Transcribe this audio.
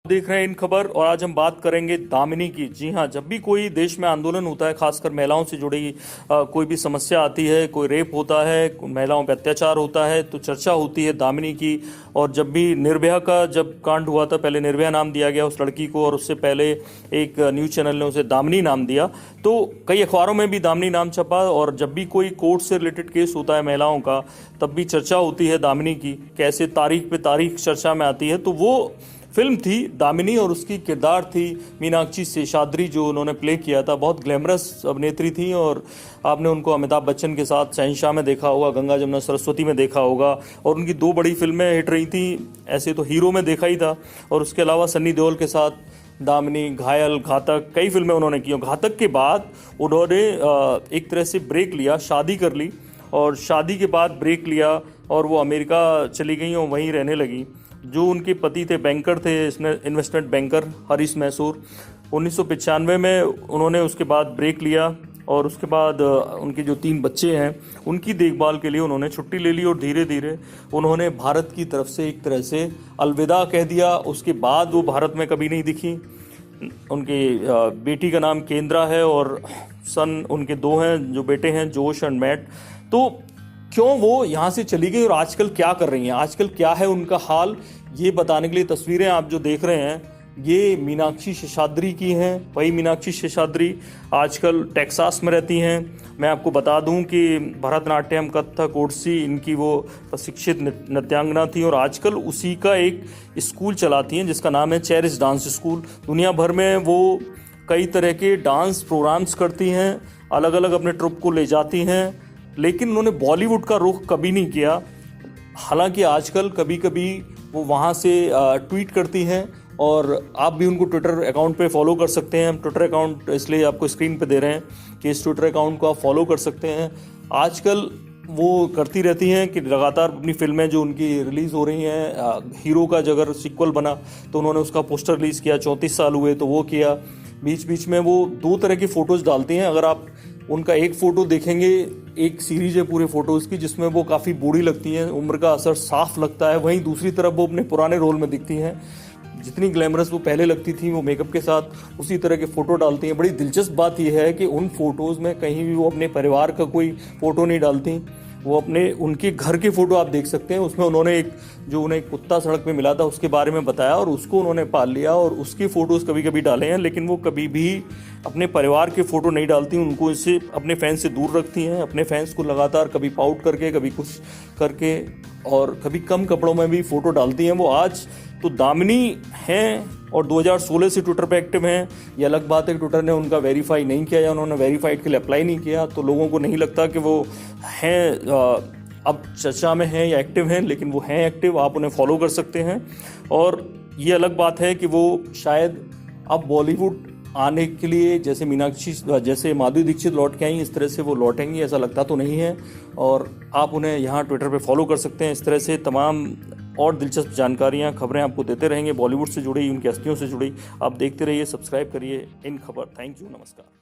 देख रहे हैं इन खबर और आज हम बात करेंगे दामिनी की। जी हाँ, जब भी कोई देश में आंदोलन होता है, खासकर महिलाओं से जुड़ी कोई भी समस्या आती है, कोई रेप होता है, महिलाओं पर अत्याचार होता है, तो चर्चा होती है दामिनी की। और जब भी निर्भया का जब कांड हुआ था, पहले निर्भया नाम दिया गया उस लड़की को और उससे पहले एक न्यूज़ चैनल ने उसे दामिनी नाम दिया, तो कई अखबारों में भी दामिनी नाम छपा। और जब भी कोई कोर्ट से रिलेटेड केस होता है महिलाओं का, तब भी चर्चा होती है दामिनी की, कैसे तारीख पे तारीख चर्चा में आती है। तो वो फिल्म थी दामिनी और उसकी किरदार थी मीनाक्षी शेषाद्री, जो उन्होंने प्ले किया था। बहुत ग्लैमरस अभिनेत्री थी और आपने उनको अमिताभ बच्चन के साथ शहंशाह में देखा होगा, गंगा जमुना सरस्वती में देखा होगा, और उनकी दो बड़ी फिल्में हिट रही थी। ऐसे तो हीरो में देखा ही था, और उसके अलावा सन्नी देओल के साथ दामिनी, घायल, घातक, कई फिल्में उन्होंने की। घातक के बाद उन्होंने एक तरह से ब्रेक लिया, शादी कर ली, और शादी के बाद ब्रेक लिया और वो अमेरिका चली गई और वहीं रहने लगी। जो उनके पति थे, बैंकर थे, इन्वेस्टमेंट बैंकर हरीश मैसूर। 1995 में उन्होंने उसके बाद ब्रेक लिया और उसके बाद उनके जो 3 बच्चे हैं उनकी देखभाल के लिए उन्होंने छुट्टी ले ली और धीरे धीरे उन्होंने भारत की तरफ से एक तरह से अलविदा कह दिया। उसके बाद वो भारत में कभी नहीं दिखी। उनकी बेटी का नाम केंद्रा है और सन उनके 2 हैं, जो बेटे हैं, जोश एंड मैट। तो क्यों वो यहाँ से चली गई और आजकल क्या कर रही हैं, आजकल क्या है उनका हाल, ये बताने के लिए तस्वीरें आप जो देख रहे हैं ये मीनाक्षी शेषाद्री की हैं। वही मीनाक्षी शेषाद्री आजकल टेक्सास में रहती हैं। मैं आपको बता दूं कि भरतनाट्यम, कथक, ओडिसी इनकी वो प्रशिक्षित नृत्यांगना थी और आजकल उसी का एक स्कूल चलाती हैं जिसका नाम है चेरिस डांस स्कूल। दुनिया भर में वो कई तरह के डांस प्रोग्राम्स करती हैं, अलग अलग अपने ट्रुप को ले जाती हैं, लेकिन उन्होंने बॉलीवुड का रुख कभी नहीं किया। हालांकि आजकल कभी कभी वो वहाँ से ट्वीट करती हैं और आप भी उनको ट्विटर अकाउंट पे फॉलो कर सकते हैं। हम ट्विटर अकाउंट इसलिए आपको स्क्रीन पे दे रहे हैं कि इस ट्विटर अकाउंट को आप फॉलो कर सकते हैं। आजकल वो करती रहती हैं कि लगातार अपनी फिल्में जो उनकी रिलीज़ हो रही हैं, हीरो का जो अगर सीक्वल बना तो उन्होंने उसका पोस्टर रिलीज़ किया, 34 साल हुए तो वो किया। बीच बीच में वो 2 तरह की फ़ोटोज़ डालती हैं। अगर आप उनका एक फ़ोटो देखेंगे, एक सीरीज है पूरे फ़ोटोज़ की जिसमें वो काफ़ी बूढ़ी लगती हैं, उम्र का असर साफ लगता है। वहीं दूसरी तरफ वो अपने पुराने रोल में दिखती हैं, जितनी ग्लैमरस वो पहले लगती थी वो मेकअप के साथ उसी तरह के फ़ोटो डालती हैं। बड़ी दिलचस्प बात यह है कि उन फ़ोटोज़ में कहीं भी वो अपने परिवार का कोई फ़ोटो नहीं डालती। वो अपने उनके घर के फ़ोटो आप देख सकते हैं, उसमें उन्होंने एक जो उन्हें कुत्ता सड़क पे मिला था उसके बारे में बताया और उसको उन्होंने पाल लिया और उसकी फ़ोटोज़ कभी कभी डाले हैं, लेकिन वो कभी भी अपने परिवार के फ़ोटो नहीं डालती। उनको इससे अपने फैंस से दूर रखती हैं। अपने फैंस को लगातार कभी पाउट करके, कभी कुछ करके और कभी कम कपड़ों में भी फ़ोटो डालती हैं। वो आज तो दामिनी हैं और 2016 से ट्विटर पे एक्टिव हैं। ये अलग बात है कि ट्विटर ने उनका वेरीफाई नहीं किया या उन्होंने वेरीफाइड के लिए अप्लाई नहीं किया, तो लोगों को नहीं लगता कि वो हैं अब चर्चा में हैं या एक्टिव हैं, लेकिन वो हैं एक्टिव। आप उन्हें फॉलो कर सकते हैं। और ये अलग बात है कि वो शायद अब बॉलीवुड आने के लिए जैसे मीनाक्षी, जैसे माधुरी दीक्षित लौट के आई, इस तरह से वो लौटेंगी ऐसा लगता तो नहीं है। और आप उन्हें यहाँ ट्विटर पे फॉलो कर सकते हैं। इस तरह से तमाम और दिलचस्प जानकारियाँ, खबरें आपको देते रहेंगे बॉलीवुड से जुड़ी, उनकी हस्तियों से जुड़ी। आप देखते रहिए, सब्सक्राइब करिए इन खबर। थैंक यू, नमस्कार।